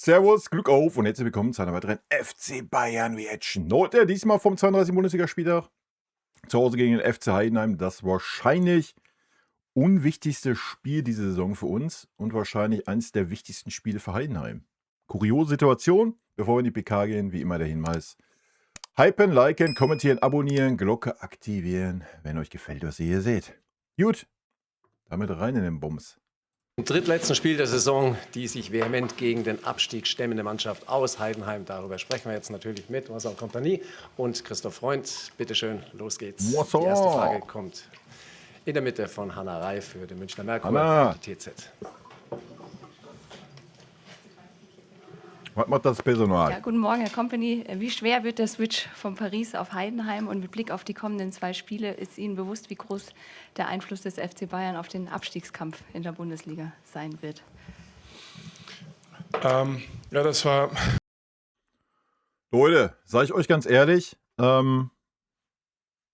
Servus, Glück auf und herzlich willkommen zu einer weiteren FC Bayern Reaction. Heute diesmal vom 32. Bundesligaspieltag zu Hause gegen den FC Heidenheim. Das wahrscheinlich unwichtigste Spiel diese Saison für uns und wahrscheinlich eines der wichtigsten Spiele für Heidenheim. Kuriose Situation, bevor wir in die PK gehen, wie immer der Hinweis. Hypen, liken, kommentieren, abonnieren, Glocke aktivieren, wenn euch gefällt, was ihr hier seht. Gut, damit rein in den Bums. Im drittletzten Spiel der Saison, die sich vehement gegen den Abstieg stemmende Mannschaft aus Heidenheim. Darüber sprechen wir jetzt natürlich mit Vincent Kompanie und Christoph Freund. Bitte schön, los geht's. Vincent. Die erste Frage kommt in der Mitte von Hanna Reif für den Münchner Merkur, Hanna. die TZ. Was macht das Personal? Ja, guten Morgen, Herr Company. Wie schwer wird der Switch von Paris auf Heidenheim? Und mit Blick auf die kommenden 2 Spiele, ist Ihnen bewusst, wie groß der Einfluss des FC Bayern auf den Abstiegskampf in der Bundesliga sein wird? Ja, das war. Leute, sage ich euch ganz ehrlich, haben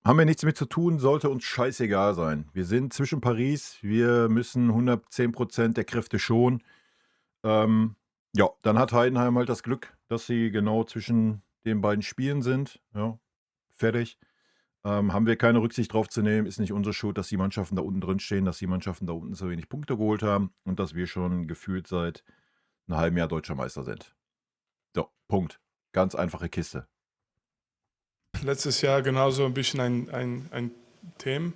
wir nichts mit zu tun, sollte uns scheißegal sein. Wir sind zwischen Paris, wir müssen 110% der Kräfte schonen. Ja, dann hat Heidenheim halt das Glück, dass sie genau zwischen den beiden Spielen sind. Ja, fertig. Haben wir keine Rücksicht drauf zu nehmen, ist nicht unsere Schuld, dass die Mannschaften da unten drin stehen, dass die Mannschaften da unten so wenig Punkte geholt haben und dass wir schon gefühlt seit einem halben Jahr deutscher Meister sind. So, Punkt. Ganz einfache Kiste. Letztes Jahr genauso ein bisschen ein Thema.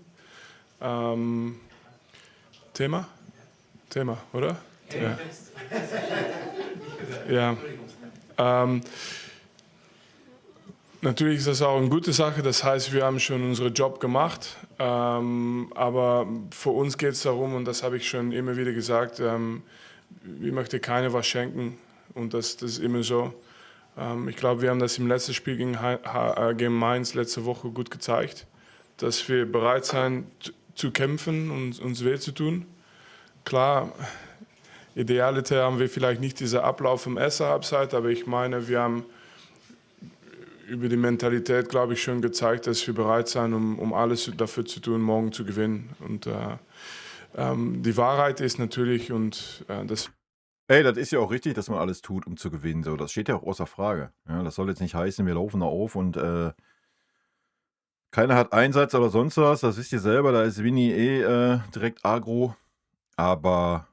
Thema, oder? Ja. Natürlich ist das auch eine gute Sache, das heißt, wir haben schon unseren Job gemacht, aber für uns geht es darum, und das habe ich schon immer wieder gesagt, wir möchten keiner was schenken und das ist immer so. Ich glaube, wir haben das im letzten Spiel gegen Mainz letzte Woche gut gezeigt, dass wir bereit sind zu kämpfen und uns weh zu tun. Klar, idealiter haben wir vielleicht nicht diesen Ablauf im ersten Halbzeit, aber ich meine, wir haben über die Mentalität, glaube ich, schon gezeigt, dass wir bereit sind, um alles dafür zu tun, morgen zu gewinnen. Und die Wahrheit ist natürlich, und das. Ey, das ist ja auch richtig, dass man alles tut, um zu gewinnen. So, das steht ja auch außer Frage. Ja, das soll jetzt nicht heißen, wir laufen da auf und keiner hat Einsatz oder sonst was. Das wisst ihr selber, da ist Winnie direkt agro. Aber,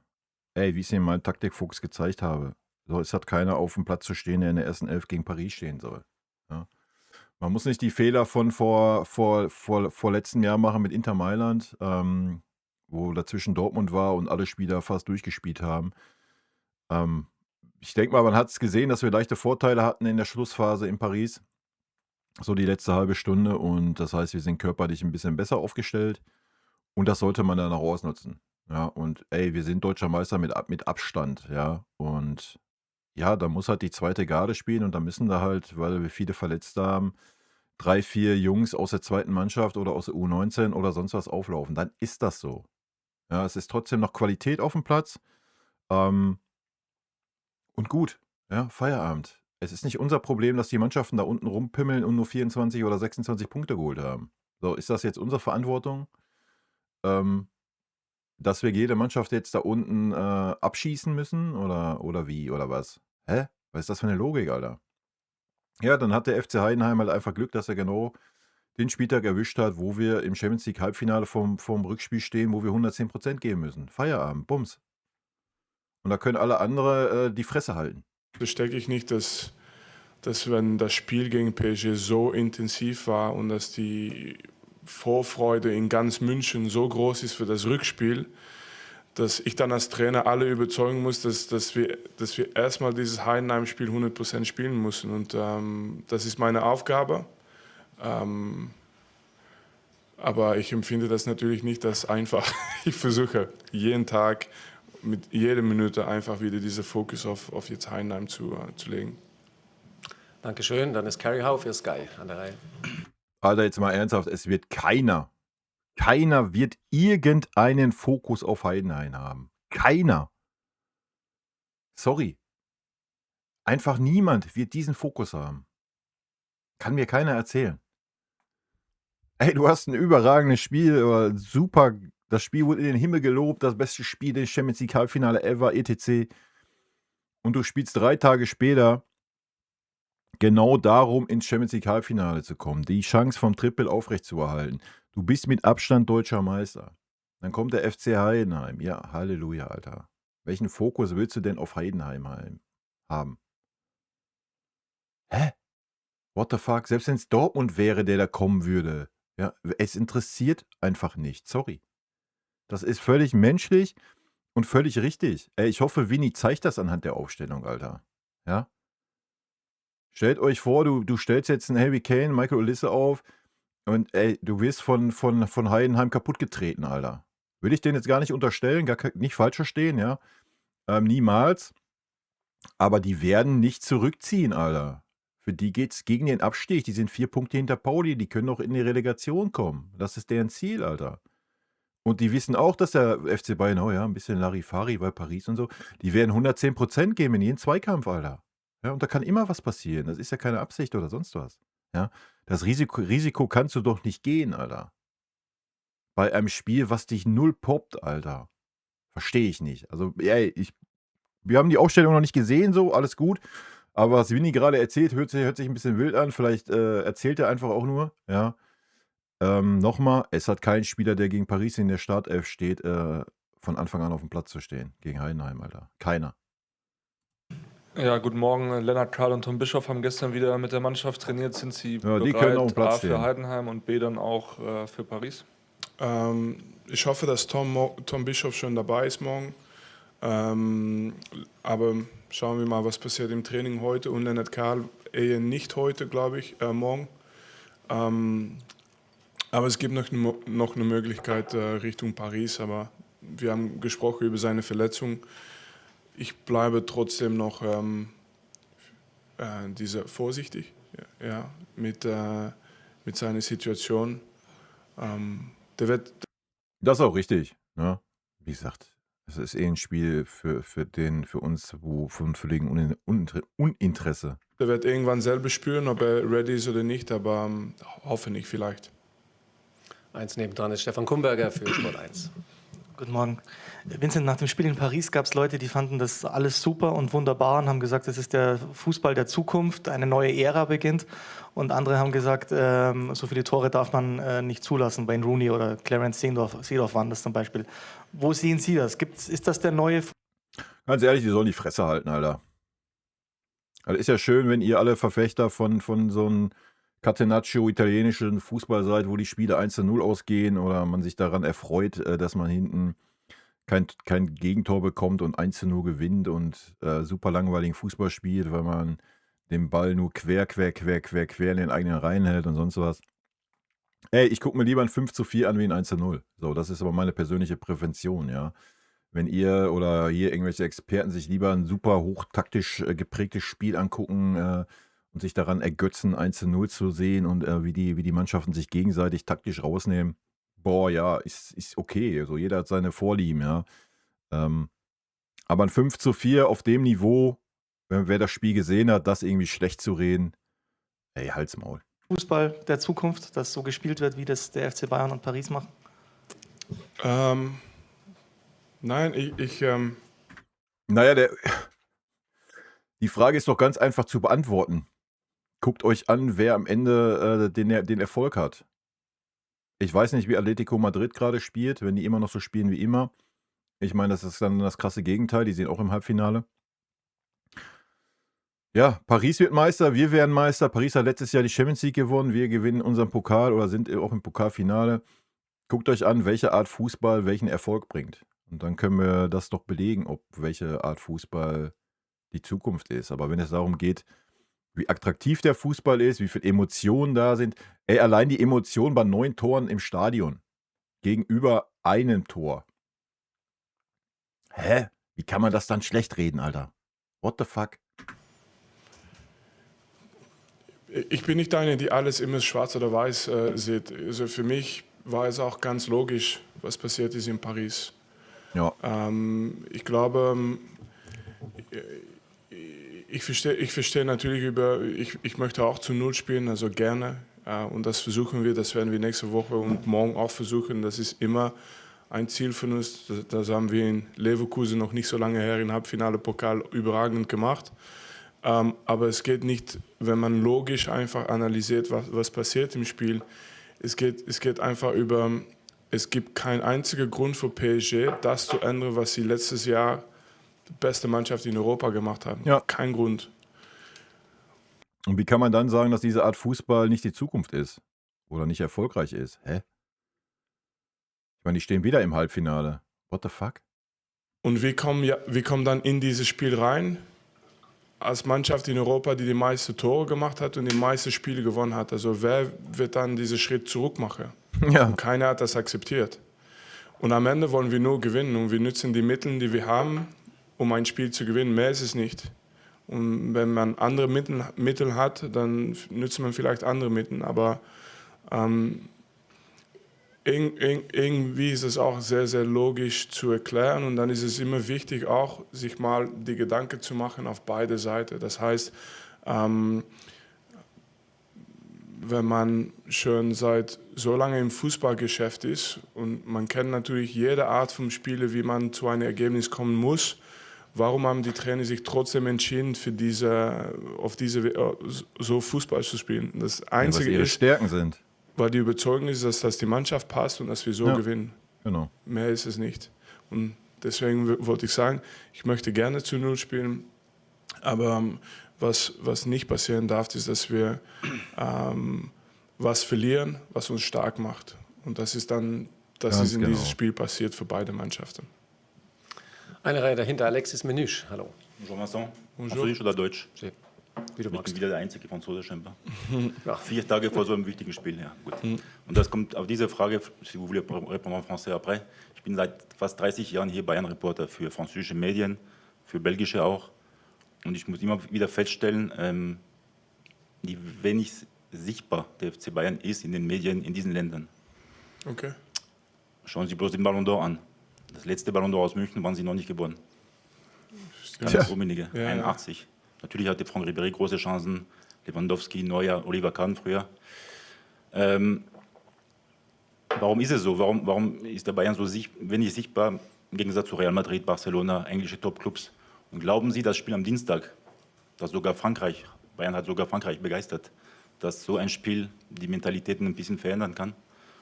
ey, wie ich es in meinem Taktikfuchs gezeigt habe, so, es hat keiner auf dem Platz zu stehen, der in der ersten 11 gegen Paris stehen soll. Ja. Man muss nicht die Fehler von vor letztem Jahr machen mit Inter Mailand, wo dazwischen Dortmund war und alle Spieler fast durchgespielt haben. Ich denke mal, man hat es gesehen, dass wir leichte Vorteile hatten in der Schlussphase in Paris. So die letzte halbe Stunde. Und das heißt, wir sind körperlich ein bisschen besser aufgestellt. Und das sollte man dann auch ausnutzen. Ja, und ey, wir sind deutscher Meister mit Abstand. Ja, und ja, da muss halt die zweite Garde spielen. Und da müssen da halt, weil wir viele Verletzte haben, 3, 4 Jungs aus der zweiten Mannschaft oder aus der U19 oder sonst was auflaufen. Dann ist das so. Ja, es ist trotzdem noch Qualität auf dem Platz. Und gut, ja, Feierabend. Es ist nicht unser Problem, dass die Mannschaften da unten rumpimmeln und nur 24 oder 26 Punkte geholt haben. So, ist das jetzt unsere Verantwortung, dass wir jede Mannschaft jetzt da unten abschießen müssen oder wie oder was? Hä? Was ist das für eine Logik, Alter? Ja, dann hat der FC Heidenheim halt einfach Glück, dass er genau den Spieltag erwischt hat, wo wir im Champions League Halbfinale vom Rückspiel stehen, wo wir 110% geben müssen. Feierabend, Bums. Und da können alle andere die Fresse halten. Verstecke ich nicht, dass wenn das Spiel gegen PSG so intensiv war und dass die Vorfreude in ganz München so groß ist für das Rückspiel, dass ich dann als Trainer alle überzeugen muss, dass wir erstmal dieses Heidenheim-Spiel 100% spielen müssen. Und das ist meine Aufgabe. Aber ich empfinde das natürlich nicht als einfach. Ich versuche jeden Tag mit jeder Minute einfach wieder diesen Fokus auf jetzt Heidenheim zu legen. Dankeschön, dann ist Carrie Howe für Sky an der Reihe. Alter, jetzt mal ernsthaft, es wird keiner wird irgendeinen Fokus auf Heidenheim haben. Keiner. Sorry. Einfach niemand wird diesen Fokus haben. Kann mir keiner erzählen. Ey, du hast ein überragendes Spiel, super. Das Spiel wurde in den Himmel gelobt, das beste Spiel des Champions League Halbfinale ever, etc. und du spielst 3 Tage später genau darum, ins Champions League Halbfinale zu kommen, die Chance vom Triple aufrechtzuerhalten. Du bist mit Abstand deutscher Meister. Dann kommt der FC Heidenheim. Ja, Halleluja, Alter. Welchen Fokus willst du denn auf Heidenheim haben? Hä? What the fuck? Selbst wenn es Dortmund wäre, der da kommen würde. Ja, es interessiert einfach nicht. Sorry. Das ist völlig menschlich und völlig richtig. Ey, ich hoffe, Vinny zeigt das anhand der Aufstellung, Alter. Ja? Stellt euch vor, du stellst jetzt einen Harry Kane, Michael Olise auf und ey, du wirst von Heidenheim kaputtgetreten, Alter. Würde ich den jetzt gar nicht unterstellen, nicht falsch verstehen, ja. Niemals. Aber die werden nicht zurückziehen, Alter. Für die geht's gegen den Abstieg. Die sind 4 Punkte hinter Pauli. Die können auch in die Relegation kommen. Das ist deren Ziel, Alter. Und die wissen auch, dass der FC Bayern, oh ja, ein bisschen Larifari, weil Paris und so, die werden 110% geben in jeden Zweikampf, Alter. Ja, und da kann immer was passieren. Das ist ja keine Absicht oder sonst was. Ja, das Risiko kannst du doch nicht gehen, Alter. Bei einem Spiel, was dich null poppt, Alter. Verstehe ich nicht. Also, ey, wir haben die Aufstellung noch nicht gesehen, so, alles gut. Aber was Winnie gerade erzählt, hört sich ein bisschen wild an. Vielleicht erzählt er einfach auch nur, ja. Nochmal, es hat kein Spieler, der gegen Paris in der Startelf steht, von Anfang an auf dem Platz zu stehen. Gegen Heidenheim, Alter. Keiner. Ja, guten Morgen. Lennart Karl und Tom Bischoff haben gestern wieder mit der Mannschaft trainiert. Sind Sie Ja, die bereit, können auf dem Platz A für stehen. Heidenheim und B dann auch für Paris? Ich hoffe, dass Tom Bischoff schon dabei ist morgen. Aber schauen wir mal, was passiert im Training heute. Und Lennart Karl eher nicht heute, glaube ich, morgen. Aber es gibt noch eine Möglichkeit Richtung Paris. Aber wir haben gesprochen über seine Verletzung. Ich bleibe trotzdem noch vorsichtig mit seiner Situation. Das ist auch richtig. Ne? Wie gesagt, es ist ein Spiel für uns, wo von völligem Uninteresse. Der wird irgendwann selber spüren, ob er ready ist oder nicht, aber hoffe nicht vielleicht. Eins nebendran ist Stefan Kumberger für Sport 1. Guten Morgen. Vincent, nach dem Spiel in Paris gab es Leute, die fanden das alles super und wunderbar und haben gesagt, das ist der Fußball der Zukunft, eine neue Ära beginnt. Und andere haben gesagt, so viele Tore darf man nicht zulassen. Wayne Rooney oder Clarence Seedorf waren das zum Beispiel. Wo sehen Sie das? Ist das der neue? Ganz ehrlich, die sollen die Fresse halten, Alter. Also ist ja schön, wenn ihr alle Verfechter von so einem Catenaccio italienischen Fußball seid, wo die Spiele 1:0 ausgehen oder man sich daran erfreut, dass man hinten kein Gegentor bekommt und 1:0 gewinnt und super langweiligen Fußball spielt, weil man den Ball nur quer in den eigenen Reihen hält und sonst was. Ey, ich gucke mir lieber ein 5:4 an wie ein 1:0. So, das ist aber meine persönliche Prävention, ja. Wenn ihr oder hier irgendwelche Experten sich lieber ein super hochtaktisch geprägtes Spiel angucken und sich daran ergötzen, 1:0 zu sehen und wie die Mannschaften sich gegenseitig taktisch rausnehmen, boah, ja, ist okay. Also jeder hat seine Vorlieben, ja. Aber ein 5:4 auf dem Niveau, wer das Spiel gesehen hat, das irgendwie schlecht zu reden, ey, halt's Maul. Fußball der Zukunft, das so gespielt wird, wie das der FC Bayern und Paris machen? Nein, Naja, die Frage ist doch ganz einfach zu beantworten. Guckt euch an, wer am Ende den Erfolg hat. Ich weiß nicht, wie Atletico Madrid gerade spielt, wenn die immer noch so spielen wie immer. Ich meine, das ist dann das krasse Gegenteil. Die sind auch im Halbfinale. Ja, Paris wird Meister, wir werden Meister. Paris hat letztes Jahr die Champions League gewonnen. Wir gewinnen unseren Pokal oder sind auch im Pokalfinale. Guckt euch an, welche Art Fußball welchen Erfolg bringt. Und dann können wir das doch belegen, ob welche Art Fußball die Zukunft ist. Aber wenn es darum geht, wie attraktiv der Fußball ist, wie viele Emotionen da sind. Ey, allein die Emotionen bei 9 Toren im Stadion gegenüber einem Tor. Hä? Wie kann man das dann schlecht reden, Alter? What the fuck? Ich bin nicht eine, die alles immer schwarz oder weiß sieht. Also für mich war es auch ganz logisch, was passiert ist in Paris. Ja. Ich glaube, ich verstehe natürlich ich möchte auch zu Null spielen, also gerne. Und das versuchen wir, das werden wir nächste Woche und morgen auch versuchen. Das ist immer ein Ziel von uns. Das haben wir in Leverkusen noch nicht so lange her im Halbfinale Pokal überragend gemacht. Aber es geht nicht, wenn man logisch einfach analysiert, was passiert im Spiel. Es geht einfach über, es gibt keinen einzigen Grund für PSG, das zu ändern, was sie letztes Jahr die beste Mannschaft in Europa gemacht haben. Ja. Kein Grund. Und wie kann man dann sagen, dass diese Art Fußball nicht die Zukunft ist? Oder nicht erfolgreich ist? Hä? Ich meine, die stehen wieder im Halbfinale. What the fuck? Und wir kommen dann in dieses Spiel rein, als Mannschaft in Europa, die meisten Tore gemacht hat und die meisten Spiele gewonnen hat. Also wer wird dann diesen Schritt zurück machen? Ja. Und keiner hat das akzeptiert. Und am Ende wollen wir nur gewinnen und wir nutzen die Mittel, die wir haben, um ein Spiel zu gewinnen. Mehr ist es nicht. Und wenn man andere Mittel hat, dann nutzt man vielleicht andere Mittel. Aber irgendwie ist es auch sehr, sehr logisch zu erklären. Und dann ist es immer wichtig, auch sich mal die Gedanken zu machen auf beide Seiten. Das heißt, wenn man schon seit so lange im Fußballgeschäft ist und man kennt natürlich jede Art von Spiele, wie man zu einem Ergebnis kommen muss, warum haben die Trainer sich trotzdem entschieden, so Fußball zu spielen? Das Einzige was ihre ist, Stärken sind. weil die Überzeugung ist, dass die Mannschaft passt und dass wir so gewinnen. Genau. Mehr ist es nicht. Und deswegen wollte ich sagen, ich möchte gerne zu Null spielen, aber was nicht passieren darf, ist, dass wir was verlieren, was uns stark macht. Und das ist dann, ist in diesem Spiel passiert für beide Mannschaften. Eine Reihe dahinter, Alexis Menüsch. Hallo. Bonjour Vincent. Bonjour. Französisch oder Deutsch? Wie du Ich bin magst. wieder der einzige Franzose scheinbar. Ja. 4 Tage vor so einem wichtigen Spiel, ja gut. Und das kommt auf diese Frage, si vous voulez répondre en français après. Ich bin seit fast 30 Jahren hier Bayern-Reporter für französische Medien, für belgische auch. Und ich muss immer wieder feststellen, wie wenig sichtbar der FC Bayern ist in den Medien in diesen Ländern. Okay. Schauen Sie bloß den Ballon d'Or an. Das letzte Ballon d'Or aus München waren sie noch nicht gewonnen. Ganz Ja. Rummenigge, Ja, 81. Natürlich hatte Franck Ribéry große Chancen, Lewandowski, Neuer, Oliver Kahn früher. Warum ist es so? Warum ist der Bayern so wenig sichtbar im Gegensatz zu Real Madrid, Barcelona, englische Topclubs? Und glauben Sie, das Spiel am Dienstag, das sogar Frankreich, Bayern hat sogar Frankreich begeistert, dass so ein Spiel die Mentalitäten ein bisschen verändern kann?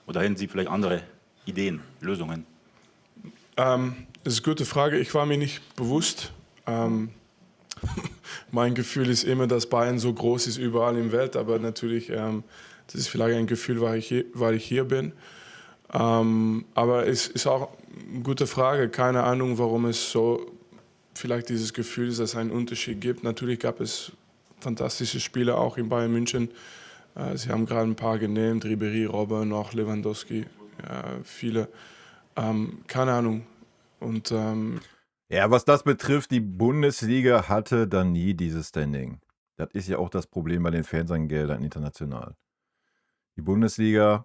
Oder hätten Sie vielleicht andere Ideen, Lösungen? Das ist eine gute Frage. Ich war mir nicht bewusst. Mein Gefühl ist immer, dass Bayern so groß ist überall in der Welt, aber natürlich, das ist vielleicht ein Gefühl, weil ich hier bin. Aber es ist auch eine gute Frage. Keine Ahnung, warum es so vielleicht dieses Gefühl ist, dass es einen Unterschied gibt. Natürlich gab es fantastische Spieler auch in Bayern München. Sie haben gerade ein paar genannt, Ribéry, Robben, auch Lewandowski, viele. Keine Ahnung. Und Ja, was das betrifft, die Bundesliga hatte dann nie dieses Standing. Das ist ja auch das Problem bei den Fernsehgeldern international. Die Bundesliga,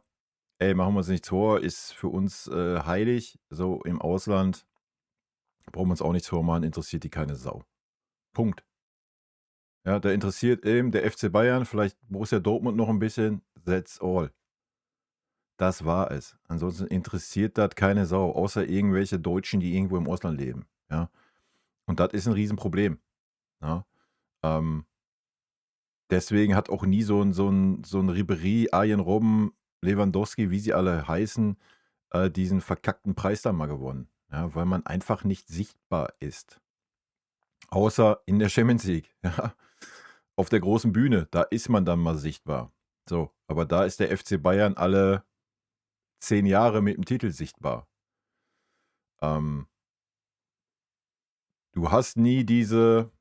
machen wir uns nichts vor, ist für uns heilig. So im Ausland brauchen wir uns auch nichts vormachen, interessiert die keine Sau. Punkt. Ja, da interessiert eben der FC Bayern, vielleicht Borussia Dortmund noch ein bisschen, that's all. Das war es. Ansonsten interessiert das keine Sau, außer irgendwelche Deutschen, die irgendwo im Ausland leben. Ja. Und das ist ein Riesenproblem. Ja. Deswegen hat auch nie so ein Ribéry, Arjen Robben, Lewandowski, wie sie alle heißen, diesen verkackten Preis da mal gewonnen. Ja, weil man einfach nicht sichtbar ist. Außer in der Champions League. Ja. Auf der großen Bühne, da ist man dann mal sichtbar. So, aber da ist der FC Bayern alle 10 Jahre mit dem Titel sichtbar. Du hast nie diese,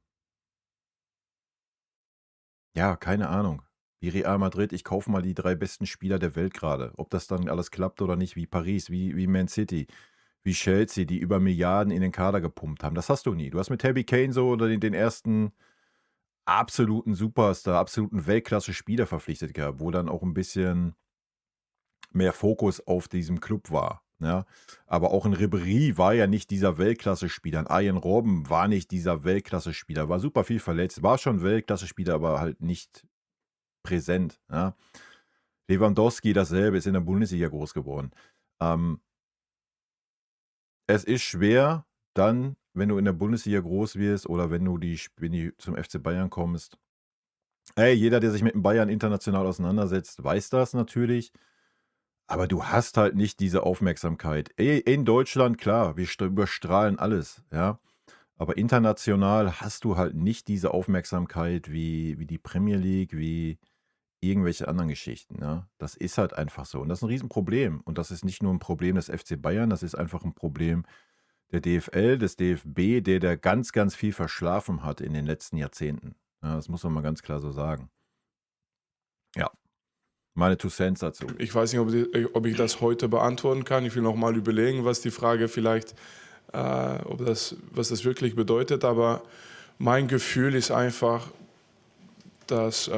ja, keine Ahnung, wie Real Madrid, ich kaufe mal die 3 besten Spieler der Welt gerade. Ob das dann alles klappt oder nicht, wie Paris, wie Man City, wie Chelsea, die über Milliarden in den Kader gepumpt haben. Das hast du nie. Du hast mit Harry Kane so oder den ersten absoluten Superstar, absoluten Weltklasse-Spieler verpflichtet gehabt, wo dann auch ein bisschen mehr Fokus auf diesem Club war. Ja? Aber auch ein Ribéry war ja nicht dieser Weltklasse-Spieler. Ein Arjen Robben war nicht dieser Weltklasse-Spieler. War super viel verletzt, war schon Weltklasse-Spieler, aber halt nicht präsent. Ja? Lewandowski dasselbe, ist in der Bundesliga groß geworden. es ist schwer dann, wenn du in der Bundesliga groß wirst oder wenn du wenn die zum FC Bayern kommst. Ey, jeder, der sich mit dem Bayern international auseinandersetzt, weiß das natürlich. Aber du hast halt nicht diese Aufmerksamkeit. Ey, in Deutschland, klar, wir überstrahlen alles, ja. Aber international hast du halt nicht diese Aufmerksamkeit wie die Premier League, wie irgendwelche anderen Geschichten, ja. Das ist halt einfach so. Und das ist ein Riesenproblem. Und das ist nicht nur ein Problem des FC Bayern, das ist einfach ein Problem der DFL, des DFB, der ganz, ganz viel verschlafen hat in den letzten Jahrzehnten. Ja, das muss man mal ganz klar so sagen. Ja, meine 2 Cents dazu. Ich weiß nicht, ob ich das heute beantworten kann. Ich will noch mal überlegen, was die Frage vielleicht, was das wirklich bedeutet. Aber mein Gefühl ist einfach, dass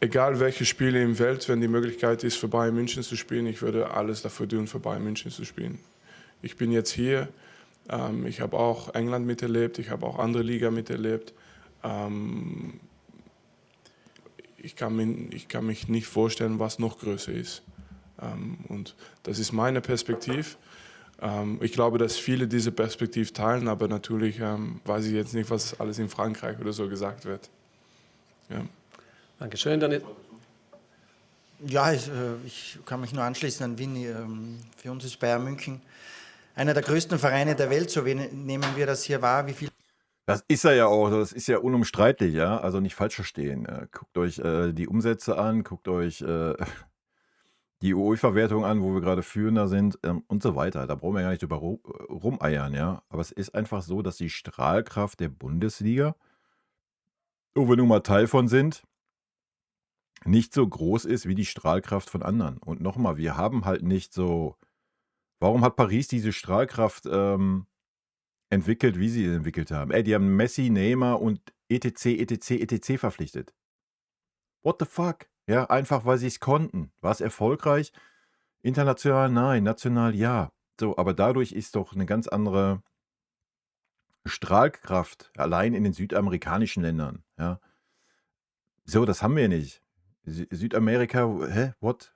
egal welche Spiele im Welt, wenn die Möglichkeit ist, für Bayern München zu spielen, ich würde alles dafür tun, für Bayern München zu spielen. Ich bin jetzt hier, ich habe auch England miterlebt, ich habe auch andere Liga miterlebt. Ich kann mich nicht vorstellen, was noch größer ist. Und das ist meine Perspektive. Ich glaube, dass viele diese Perspektive teilen, aber natürlich weiß ich jetzt nicht, was alles in Frankreich oder so gesagt wird. Ja. Dankeschön, Daniel. Ja, ich kann mich nur anschließen an Winnie. Für uns ist Bayern München einer der größten Vereine der Welt, so nehmen wir das hier wahr. Wie viel Das ist er ja auch, das ist ja unumstreitlich, ja. Also nicht falsch verstehen. Guckt euch die Umsätze an, guckt euch die UEFA-Wertung an, wo wir gerade führender sind und so weiter. Da brauchen wir gar nicht drüber rumeiern, ja. Aber es ist einfach so, dass die Strahlkraft der Bundesliga, wo wir nun mal Teil von sind, nicht so groß ist wie die Strahlkraft von anderen. Und nochmal, wir haben halt nicht so. Warum hat Paris diese Strahlkraft entwickelt, wie sie entwickelt haben? Ey, die haben Messi, Neymar und etc. verpflichtet. What the fuck? Ja, einfach weil sie es konnten. War es erfolgreich? International nein, national ja. So, aber dadurch ist doch eine ganz andere Strahlkraft allein in den südamerikanischen Ländern. Ja. So, das haben wir nicht. Südamerika, hä? What?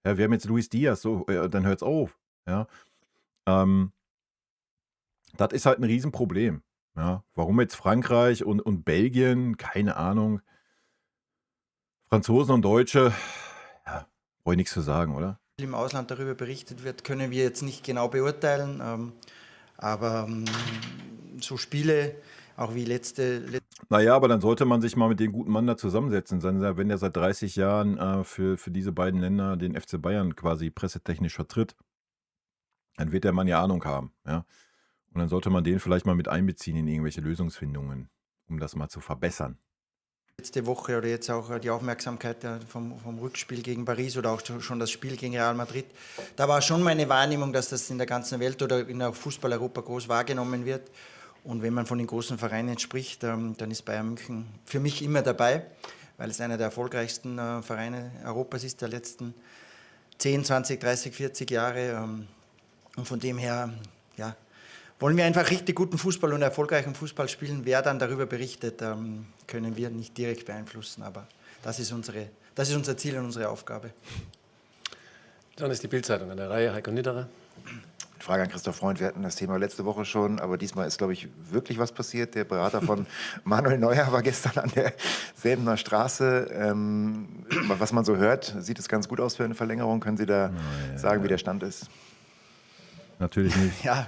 Ja, wir haben jetzt Luis Diaz, so, dann hört's auf. Ja. Das ist halt ein Riesenproblem. Ja. Warum jetzt Frankreich und Belgien? Keine Ahnung. Franzosen und Deutsche, ja, brauche ich nichts zu sagen, oder? im Ausland darüber berichtet wird, können wir jetzt nicht genau beurteilen. Aber so Spiele, auch wie letzte. Naja, aber dann sollte man sich mal mit dem guten Mann da zusammensetzen. Wenn der seit 30 Jahren für diese beiden Länder den FC Bayern quasi pressetechnisch vertritt, dann wird der Mann ja Ahnung haben. Ja? Und dann sollte man den vielleicht mal mit einbeziehen in irgendwelche Lösungsfindungen, um das mal zu verbessern. Letzte Woche oder jetzt auch die Aufmerksamkeit vom Rückspiel gegen Paris oder auch schon das Spiel gegen Real Madrid. Da war schon meine Wahrnehmung, dass das in der ganzen Welt oder in der Fußball-Europa groß wahrgenommen wird. Und wenn man von den großen Vereinen spricht, dann ist Bayern München für mich immer dabei, weil es einer der erfolgreichsten Vereine Europas ist der letzten 10, 20, 30, 40 Jahre. Und von dem her, ja, wollen wir einfach richtig guten Fußball und erfolgreichen Fußball spielen. Wer dann darüber berichtet, können wir nicht direkt beeinflussen. Aber das ist unser Ziel und unsere Aufgabe. Dann ist die Bild-Zeitung an der Reihe. Heiko Nitterer. Frage an Christoph Freund. Wir hatten das Thema letzte Woche schon, aber diesmal ist, glaube ich, wirklich was passiert. Der Berater von Manuel Neuer war gestern an der Säbener Straße. Was man so hört, sieht es ganz gut aus für eine Verlängerung. Können Sie da sagen, wie der Stand ist? Natürlich nicht. Ja,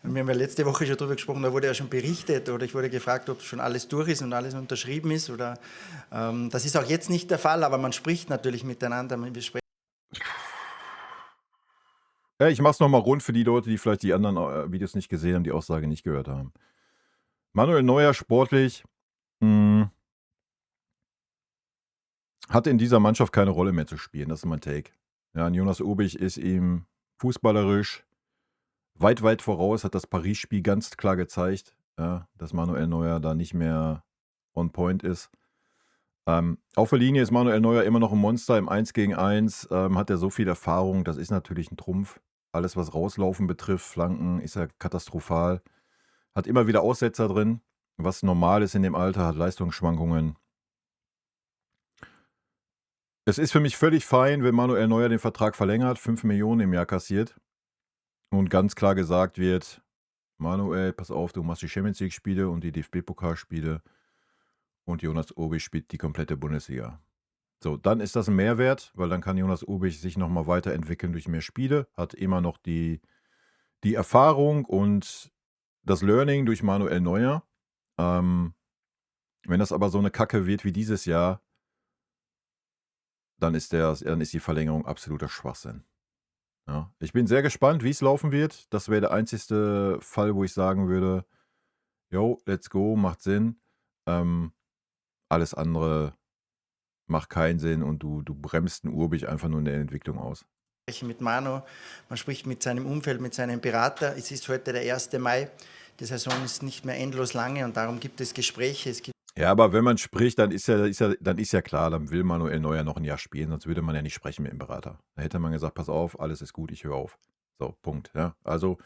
wir haben ja letzte Woche schon darüber gesprochen, da wurde ja schon berichtet oder ich wurde gefragt, ob schon alles durch ist und alles unterschrieben ist. Oder, das ist auch jetzt nicht der Fall, aber man spricht natürlich miteinander. Ja, ich mache es nochmal rund für die Leute, die vielleicht die anderen Videos nicht gesehen haben, die Aussage nicht gehört haben. Manuel Neuer sportlich hatte in dieser Mannschaft keine Rolle mehr zu spielen. Das ist mein Take. Ja, und Jonas Obich ist ihm fußballerisch weit, weit voraus, hat das Paris-Spiel ganz klar gezeigt, ja, dass Manuel Neuer da nicht mehr on point ist. Auf der Linie ist Manuel Neuer immer noch ein Monster im 1 gegen 1, hat er so viel Erfahrung, das ist natürlich ein Trumpf. Alles, was Rauslaufen betrifft, Flanken, ist er katastrophal. Hat immer wieder Aussetzer drin, was normal ist in dem Alter, hat Leistungsschwankungen. Es ist für mich völlig fein, wenn Manuel Neuer den Vertrag verlängert, 5 Millionen im Jahr kassiert und ganz klar gesagt wird, Manuel, pass auf, du machst die Champions League-Spiele und die DFB-Pokalspiele und Jonas Urbich spielt die komplette Bundesliga. So, dann ist das ein Mehrwert, weil dann kann Jonas Urbich sich nochmal weiterentwickeln durch mehr Spiele, hat immer noch die Erfahrung und das Learning durch Manuel Neuer. Wenn das aber so eine Kacke wird wie dieses Jahr, dann ist die Verlängerung absoluter Schwachsinn. Ja. Ich bin sehr gespannt, wie es laufen wird. Das wäre der einzigste Fall, wo ich sagen würde, yo, let's go, macht Sinn. Alles andere macht keinen Sinn und du bremst einen Urbich einfach nur in der Entwicklung aus. Mit Manu, man spricht mit seinem Umfeld, mit seinem Berater. Es ist heute der 1. Mai. Die Saison ist nicht mehr endlos lange und darum gibt es Gespräche. Es gibt Ja, aber wenn man spricht, dann ist ja klar, dann will Manuel Neuer noch ein Jahr spielen, sonst würde man ja nicht sprechen mit dem Berater. Da hätte man gesagt, pass auf, alles ist gut, ich höre auf. So, Punkt. Ja. Also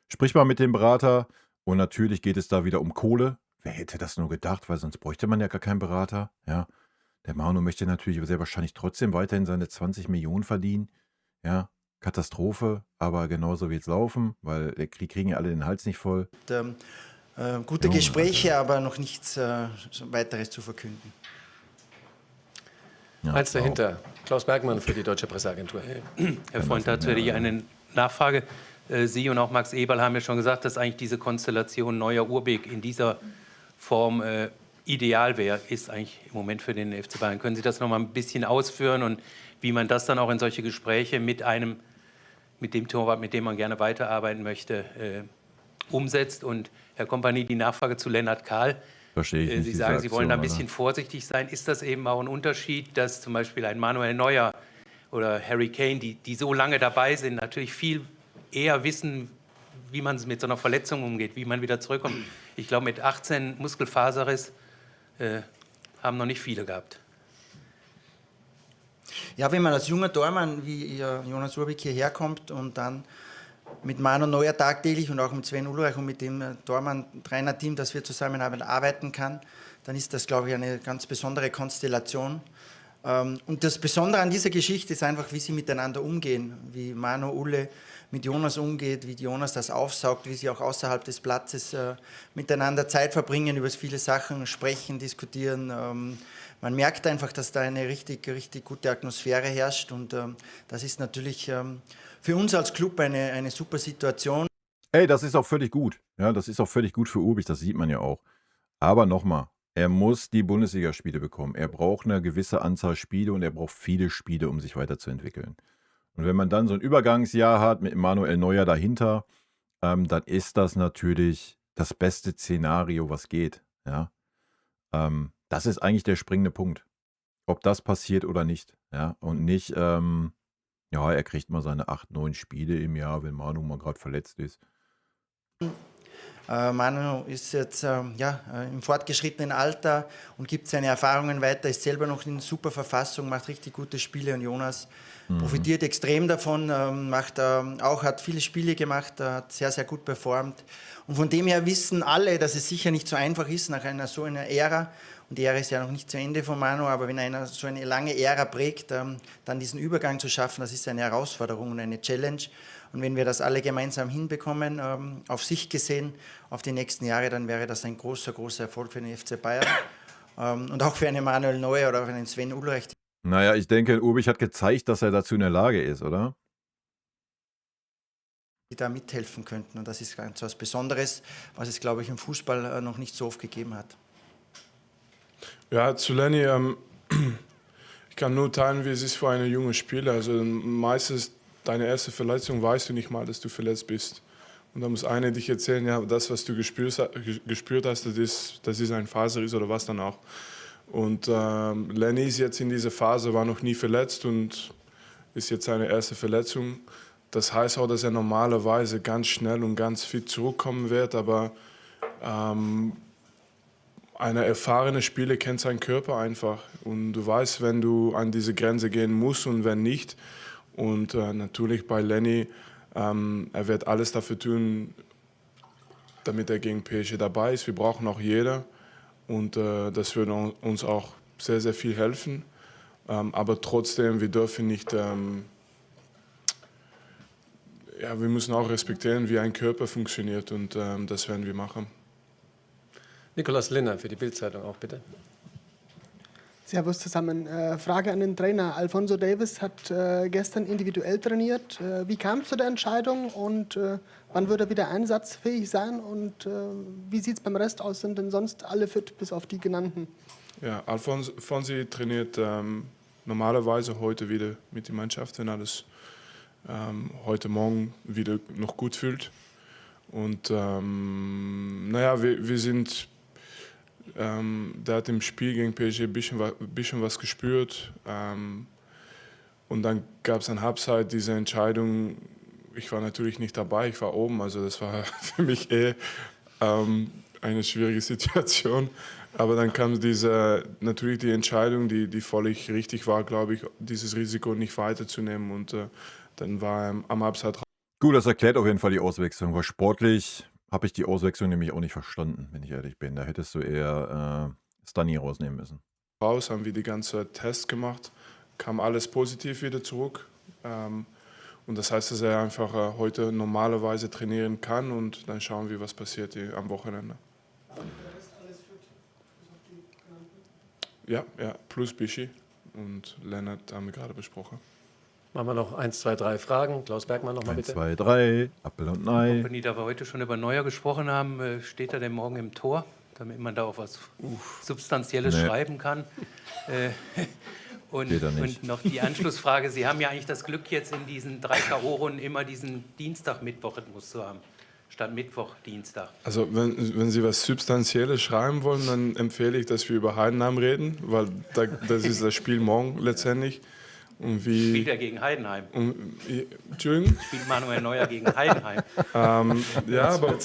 sprich mal mit dem Berater und natürlich geht es da wieder um Kohle. Wer hätte das nur gedacht, weil sonst bräuchte man ja gar keinen Berater. Ja. Der Manu möchte natürlich sehr wahrscheinlich trotzdem weiterhin seine 20 Millionen verdienen. Ja, Katastrophe, aber genauso wird es laufen, weil die kriegen ja alle den Hals nicht voll. gute Gespräche, aber noch nichts weiteres zu verkünden. Ja, Eins dahinter, Klaus Bergmann für die Deutsche Presseagentur. Herr Freund, dazu hätte ich eine Nachfrage. Sie und auch Max Eberl haben ja schon gesagt, dass eigentlich diese Konstellation Neuer-Urbich in dieser Form ideal wäre, ist eigentlich im Moment für den FC Bayern. Können Sie das noch mal ein bisschen ausführen und wie man das dann auch in solche Gespräche mit dem Torwart, mit dem man gerne weiterarbeiten möchte, umsetzt? Und Herr Kompanie, die Nachfrage zu Lennart Kahl. Verstehe ich nicht, Sie diese sagen, Sie wollen da ein Aktion, bisschen vorsichtig sein. Ist das eben auch ein Unterschied, dass zum Beispiel ein Manuel Neuer oder Harry Kane, die so lange dabei sind, natürlich viel eher wissen, wie man mit so einer Verletzung umgeht, wie man wieder zurückkommt. Ich glaube, mit 18 Muskelfaserriss haben noch nicht viele gehabt. Ja, wenn man als junger Tormann wie Jonas Urbich hierher kommt und dann mit Manu Neuer tagtäglich und auch mit Sven Ulreich und mit dem Tormann-Trainer-Team, das wir zusammenarbeiten kann, dann ist das, glaube ich, eine ganz besondere Konstellation. Und das Besondere an dieser Geschichte ist einfach, wie sie miteinander umgehen, wie Manu Ulle mit Jonas umgeht, wie Jonas das aufsaugt, wie sie auch außerhalb des Platzes miteinander Zeit verbringen, über viele Sachen sprechen, diskutieren. Man merkt einfach, dass da eine richtig, richtig gute Atmosphäre herrscht und das ist natürlich für uns als Club eine super Situation. Ey, das ist auch völlig gut. Ja, das ist auch völlig gut für Urbich, das sieht man ja auch. Aber nochmal, er muss die Bundesligaspiele bekommen. Er braucht eine gewisse Anzahl Spiele und er braucht viele Spiele, um sich weiterzuentwickeln. Und wenn man dann so ein Übergangsjahr hat mit Manuel Neuer dahinter, dann ist das natürlich das beste Szenario, was geht. Ja? Das ist eigentlich der springende Punkt. Ob das passiert oder nicht. Ja? Und nicht, ja, er kriegt mal seine 8, 9 Spiele im Jahr, wenn Manu mal gerade verletzt ist. Manu ist jetzt im fortgeschrittenen Alter und gibt seine Erfahrungen weiter, ist selber noch in super Verfassung, macht richtig gute Spiele und Jonas profitiert extrem davon, hat viele Spiele gemacht, hat sehr, sehr gut performt. Und von dem her wissen alle, dass es sicher nicht so einfach ist nach so einer Ära. Und die Ära ist ja noch nicht zu Ende von Manu, aber wenn einer so eine lange Ära prägt, dann diesen Übergang zu schaffen, das ist eine Herausforderung und eine Challenge. Und wenn wir das alle gemeinsam hinbekommen, auf sich gesehen, auf die nächsten Jahre, dann wäre das ein großer, großer Erfolg für den FC Bayern. Und auch für einen Manuel Neuer oder auch einen Sven Ulreich. Naja, ich denke, Urbich hat gezeigt, dass er dazu in der Lage ist, oder? Die da mithelfen könnten. Und das ist ganz was Besonderes, was es, glaube ich, im Fußball noch nicht so oft gegeben hat. Ja, zu Lenny, ich kann nur teilen, wie es ist für eine junge Spieler. Also meistens deine erste Verletzung weißt du nicht mal, dass du verletzt bist. Und da muss einer dich erzählen, ja, das, was du gespürt hast, das ist ein Faserriss oder was dann auch. Und Lenny ist jetzt in dieser Phase, war noch nie verletzt und ist jetzt seine erste Verletzung. Das heißt auch, dass er normalerweise ganz schnell und ganz fit zurückkommen wird, aber eine erfahrene Spieler kennt seinen Körper einfach und du weißt, wenn du an diese Grenze gehen musst und wenn nicht. Und natürlich bei Lenny, er wird alles dafür tun, damit er gegen PSG dabei ist. Wir brauchen auch jeder und das würde uns auch sehr, sehr viel helfen. Aber trotzdem, wir dürfen nicht ja, wir müssen auch respektieren, wie ein Körper funktioniert und das werden wir machen. Nikolaus Linner für die Bild-Zeitung auch, bitte. Servus zusammen. Frage an den Trainer. Alphonso Davies hat gestern individuell trainiert. Wie kam es zu der Entscheidung und wann wird er wieder einsatzfähig sein? Und wie sieht es beim Rest aus? Sind denn sonst alle fit, bis auf die genannten? Ja, Alfonsi trainiert normalerweise heute wieder mit der Mannschaft, wenn alles heute Morgen wieder noch gut fühlt. Und naja, wir sind... der hat im Spiel gegen PSG ein bisschen was gespürt. Und dann gab es an Halbzeit diese Entscheidung. Ich war natürlich nicht dabei, ich war oben. Also das war für mich eine schwierige Situation. Aber dann kam natürlich die Entscheidung, die völlig richtig war, glaube ich, dieses Risiko nicht weiterzunehmen. Und dann war am Halbzeit. Gut, das erklärt auf jeden Fall die Auswechslung, weil sportlich habe ich die Auswechslung nämlich auch nicht verstanden, wenn ich ehrlich bin. Da hättest du eher Stani rausnehmen müssen. Raus haben wir die ganze Tests gemacht, kam alles positiv wieder zurück. Und das heißt, dass er einfach heute normalerweise trainieren kann und dann schauen wir, was passiert am Wochenende. Ja, plus Bischi und Lennart haben wir gerade besprochen. Machen wir noch 1, 2, 3 Fragen. Klaus Bergmann noch mal 1, bitte. 2, 3, Appel und Ei. Da wir heute schon über Neuer gesprochen haben, steht er denn morgen im Tor, damit man da auch was Substanzielles schreiben kann? Und noch die Anschlussfrage, Sie haben ja eigentlich das Glück, jetzt in diesen 3 K.O.-Runden immer diesen Dienstag-Mittwoch-Rhythmus zu haben, statt Mittwoch-Dienstag. Also wenn Sie was Substanzielles schreiben wollen, dann empfehle ich, dass wir über Heidenheim reden, weil das ist das Spiel morgen letztendlich. Und Spielt er gegen Heidenheim? Entschuldigung? Spielt Manuel Neuer gegen Heidenheim? Ja, aber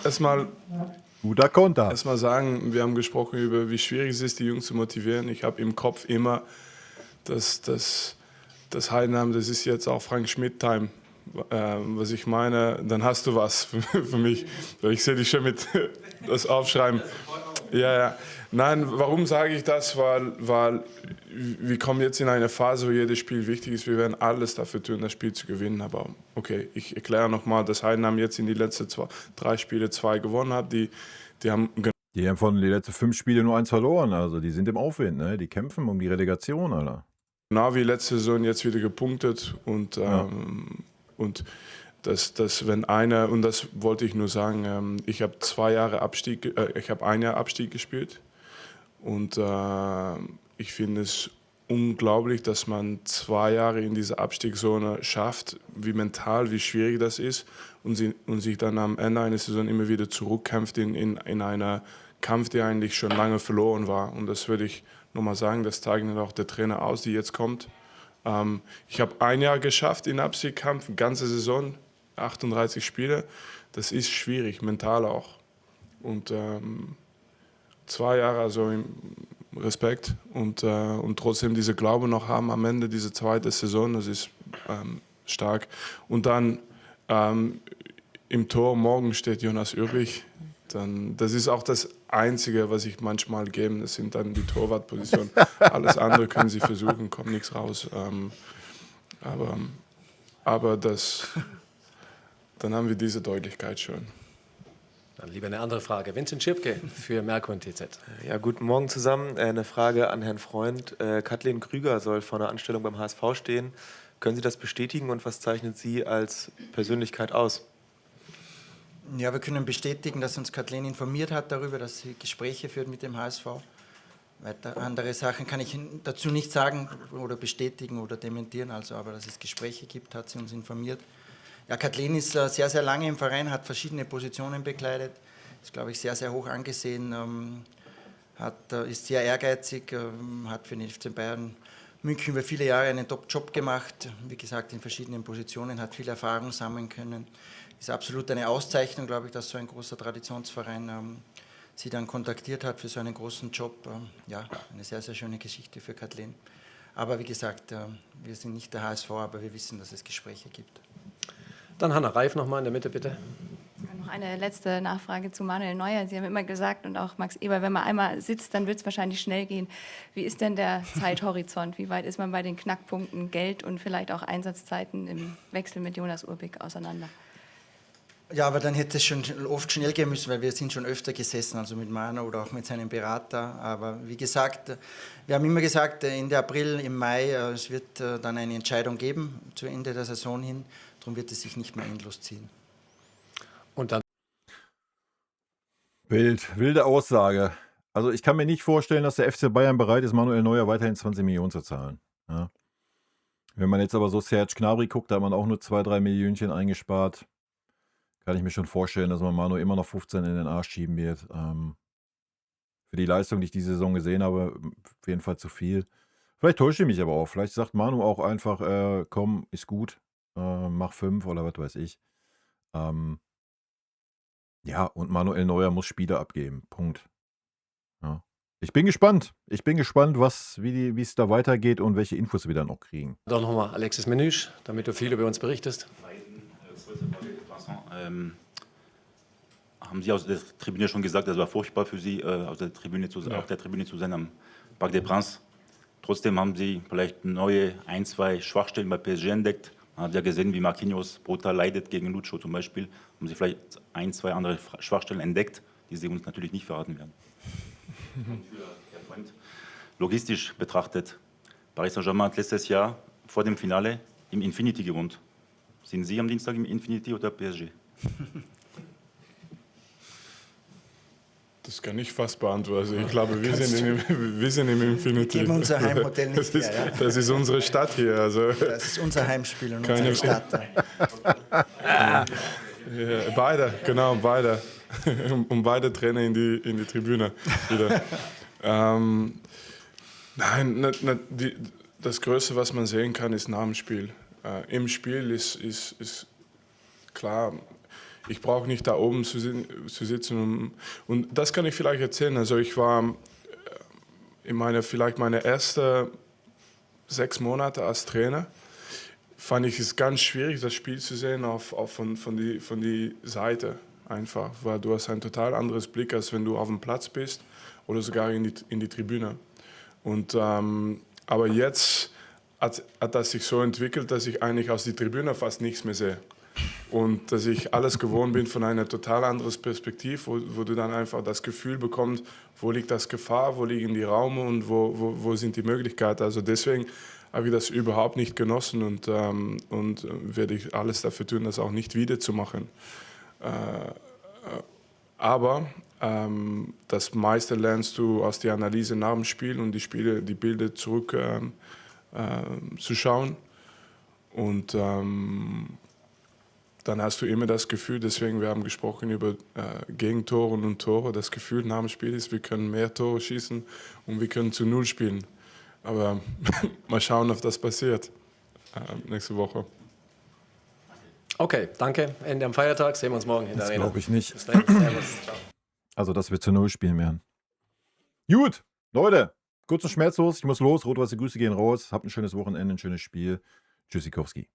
erstmal guter Konter. Erstmal sagen, wir haben gesprochen über, wie schwierig es ist, die Jungs zu motivieren. Ich habe im Kopf immer, dass Heidenheim, das ist jetzt auch Frank Schmidt-Time. Was ich meine, dann hast du was für mich. Ich sehe dich schon mit das Aufschreiben. Ja. Nein, warum sage ich das? Weil wir kommen jetzt in eine Phase, wo jedes Spiel wichtig ist. Wir werden alles dafür tun, das Spiel zu gewinnen. Aber okay, ich erkläre nochmal, dass Heidenheim jetzt in die letzten 3 Spiele 2 gewonnen hat. Die haben von den letzten 5 Spielen nur 1 verloren. Also die sind im Aufwind, ne? Die kämpfen um die Relegation, Alter. Genau wie letzte Saison jetzt wieder gepunktet. Und dass wenn einer, und das wollte ich nur sagen, ich habe 2 Jahre Abstieg, ich habe 1 Jahr Abstieg gespielt. Und ich finde es unglaublich, dass man 2 Jahre in dieser Abstiegszone schafft, wie mental, wie schwierig das ist und sich dann am Ende einer Saison immer wieder zurückkämpft in einer Kampf, der eigentlich schon lange verloren war. Und das würde ich nochmal sagen, das zeichnet auch der Trainer aus, die jetzt kommt. Ich habe 1 Jahr geschafft in Abstiegskampf, ganze Saison, 38 Spiele. Das ist schwierig, mental auch. Und 2 Jahre, also Respekt und trotzdem diese Glaube noch haben am Ende dieser 2. Saison, das ist stark. Und dann im Tor morgen steht Jonas Urbich. Das ist auch das Einzige, was ich manchmal gebe, das sind dann die Torwartpositionen. Alles andere können sie versuchen, kommt nichts raus. Aber dann haben wir diese Deutlichkeit schon. Dann lieber eine andere Frage. Vincent Schirpke für Merkur und TZ. Ja, guten Morgen zusammen. Eine Frage an Herrn Freund. Kathleen Krüger soll vor einer Anstellung beim HSV stehen. Können Sie das bestätigen und was zeichnet Sie als Persönlichkeit aus? Ja, wir können bestätigen, dass uns Kathleen informiert hat darüber, dass sie Gespräche führt mit dem HSV. Weiter andere Sachen kann ich dazu nicht sagen oder bestätigen oder dementieren, aber dass es Gespräche gibt, hat sie uns informiert. Ja, Kathleen ist sehr, sehr lange im Verein, hat verschiedene Positionen bekleidet, ist, glaube ich, sehr, sehr hoch angesehen, ist sehr ehrgeizig, hat für den FC Bayern München über viele Jahre einen Top-Job gemacht, wie gesagt, in verschiedenen Positionen, hat viel Erfahrung sammeln können. Ist absolut eine Auszeichnung, glaube ich, dass so ein großer Traditionsverein sie dann kontaktiert hat für so einen großen Job. Ja, eine sehr, sehr schöne Geschichte für Kathleen. Aber wie gesagt, wir sind nicht der HSV, aber wir wissen, dass es Gespräche gibt. Dann Hanna Reif nochmal in der Mitte, bitte. Noch eine letzte Nachfrage zu Manuel Neuer. Sie haben immer gesagt und auch Max Eberl, wenn man einmal sitzt, dann wird es wahrscheinlich schnell gehen. Wie ist denn der Zeithorizont? Wie weit ist man bei den Knackpunkten Geld und vielleicht auch Einsatzzeiten im Wechsel mit Jonas Urbik auseinander? Ja, aber dann hätte es schon oft schnell gehen müssen, weil wir sind schon öfter gesessen, also mit Manu oder auch mit seinem Berater. Aber wie gesagt, wir haben immer gesagt, Ende April, im Mai, es wird dann eine Entscheidung geben zu Ende der Saison hin. Darum wird es sich nicht mehr endlos ziehen. Und dann Wilde Aussage. Also ich kann mir nicht vorstellen, dass der FC Bayern bereit ist, Manuel Neuer weiterhin 20 Millionen zu zahlen. Ja. Wenn man jetzt aber so Serge Gnabry guckt, da hat man auch nur 2-3 Millionchen eingespart. Kann ich mir schon vorstellen, dass man Manu immer noch 15 in den Arsch schieben wird. Für die Leistung, die ich diese Saison gesehen habe, auf jeden Fall zu viel. Vielleicht täusche ich mich aber auch. Vielleicht sagt Manu auch einfach, komm, ist gut, mach 5 oder was weiß ich. Ja, und Manuel Neuer muss Spiele abgeben. Punkt. Ja. Ich bin gespannt. Wie es da weitergeht und welche Infos wir dann auch kriegen. doch nochmal Alexis Menüsch, damit du viel über uns berichtest. Haben Sie aus der Tribüne schon gesagt, das war furchtbar für Sie, auf der Tribüne zu sein am Parc des Princes. Trotzdem haben Sie vielleicht neue 1-2 Schwachstellen bei PSG entdeckt. Man hat ja gesehen, wie Marquinhos brutal leidet gegen Lucho zum Beispiel. Haben Sie vielleicht 1-2 andere Schwachstellen entdeckt, die Sie uns natürlich nicht verraten werden. Und für Herr Freund, logistisch betrachtet, Paris Saint-Germain hat letztes Jahr vor dem Finale im Infinity gewohnt. Sind Sie am Dienstag im Infinity oder PSG? Das kann ich fast beantworten. Ich glaube, wir sind im Infinity. Wir geben unser Heimhotel nicht her. Ja? Das ist unsere Stadt hier. Also. Das ist unser Heimspiel und unsere Stadt. Ja, beide, genau, beide. Und beide Trainer in die Tribüne wieder. Nein, das Größte, was man sehen kann, ist nach dem Spiel. Im Spiel ist klar, ich brauche nicht da oben zu sitzen. Und das kann ich vielleicht erzählen. Also ich war vielleicht meine ersten 6 Monate als Trainer, fand ich es ganz schwierig, das Spiel zu sehen von die Seite einfach, weil du hast ein total anderes Blick, als wenn du auf dem Platz bist oder sogar in die Tribüne. Und, aber jetzt hat das sich so entwickelt, dass ich eigentlich aus der Tribüne fast nichts mehr sehe. Und dass ich alles gewohnt bin von einer total anderen Perspektive, wo du dann einfach das Gefühl bekommst, wo liegt das Gefahr, wo liegen die Räume und wo sind die Möglichkeiten. Also deswegen habe ich das überhaupt nicht genossen und werde ich alles dafür tun, das auch nicht wieder zu machen. Aber das meiste lernst du aus der Analyse nach dem Spiel und die Bilder zurück zu schauen. Und dann hast du immer das Gefühl, deswegen wir haben gesprochen über Gegentore und Tore, das Gefühl nach dem Spiel ist, wir können mehr Tore schießen und wir können zu 0 spielen. Aber mal schauen, ob das passiert nächste Woche. Okay, danke. Ende am Feiertag. Sehen wir uns morgen in der Arena. Das glaube ich nicht. Bis dahin. Servus. Ciao. Also, dass wir zu 0 spielen werden. Gut, Leute, kurz und schmerzlos. Ich muss los. Rot-weiße Grüße gehen raus. Habt ein schönes Wochenende, ein schönes Spiel. Tschüssikowski.